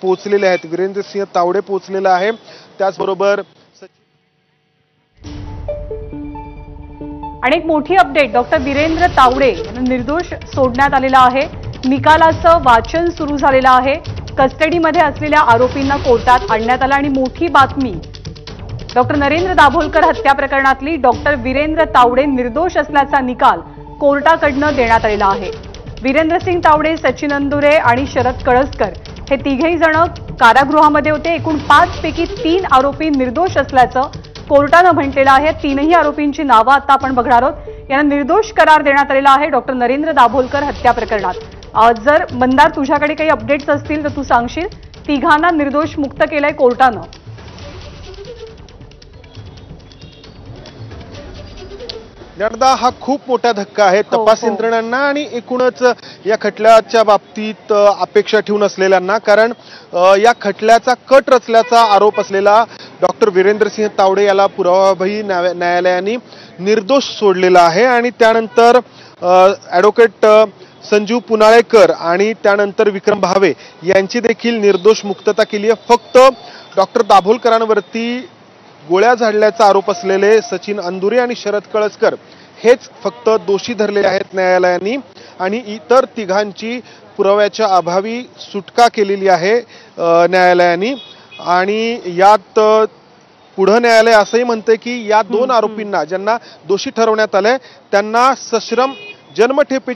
पोहोचलेले आहेत। वीरेंद्रसिंह तावडे पोहोचलेला आहे, त्याचबरोबर आणि एक मोठी अपडेट, डॉक्टर वीरेंद्र तावडे यांना निर्दोष सोडण्यात आलेला आहे। निकालाचं वाचन सुरू झालेलं आहे। कस्टडीमध्ये असलेल्या आरोपींना कोर्टात आणण्यात आलं आणि मोठी बातमी, डॉक्टर नरेंद्र दाभोलकर हत्या प्रकरणातली डॉक्टर वीरेंद्र तावडे निर्दोष असल्याचा निकाल कोर्टाकडनं देण्यात आलेला आहे। वीरेंद्रसिंह तावडे, सचिन अंदुरे आणि शरद कळसकर हे तिघेही जण कारागृहामध्ये होते। एकूण 5 पैकी 3 आरोपी निर्दोष असल्याचं कोर्टानं म्हटलेलं आहे। तीनही आरोपींची नावं आता आपण बघणार आहोत। यांना निर्दोष करार देण्यात आलेला आहे डॉक्टर नरेंद्र दाभोलकर हत्या प्रकरणात। जर मंदार तुझ्याकडे काही अपडेट्स असतील तर तू सांगशील। तिघांना निर्दोष मुक्त केलंय कोर्टानं। ज्ञानदा, हा खूप मोठा धक्का आहे तपास यंत्रणांना आणि एकूणच या खटल्याच्या बाबतीत अपेक्षा ठेवून असलेल्यांना, कारण या खटल्याचा कट रचल्याचा आरोप असलेला डॉक्टर वीरेंद्रसिंह तावडे याला पुरावाबाह्य न्यायालयाने निर्दोष सोडलेला आहे। आणि त्यानंतर ॲडव्होकेट संजीव पुनाळेकर आणि त्यानंतर विक्रम भावे यांची देखील निर्दोष मुक्तता केली आहे। फक्त डॉक्टर दाभोलकरांवरती गोळ्या झाडल्याचा आरोप असलेले सचिन अंदुरे आणि शरद कळसकर हेच फक्त दोषी धरले आहेत न्यायालयाने, आणि इतर तिघांची पुराव्याच्या अभावी सुटका केलेली आहे न्यायालयाने। आणि यात पुढे न्यायालय असंही म्हणते की या 2 आरोपींना ज्यांना दोषी ठरवण्यात आलंय त्यांना सश्रम जन्मठेपेची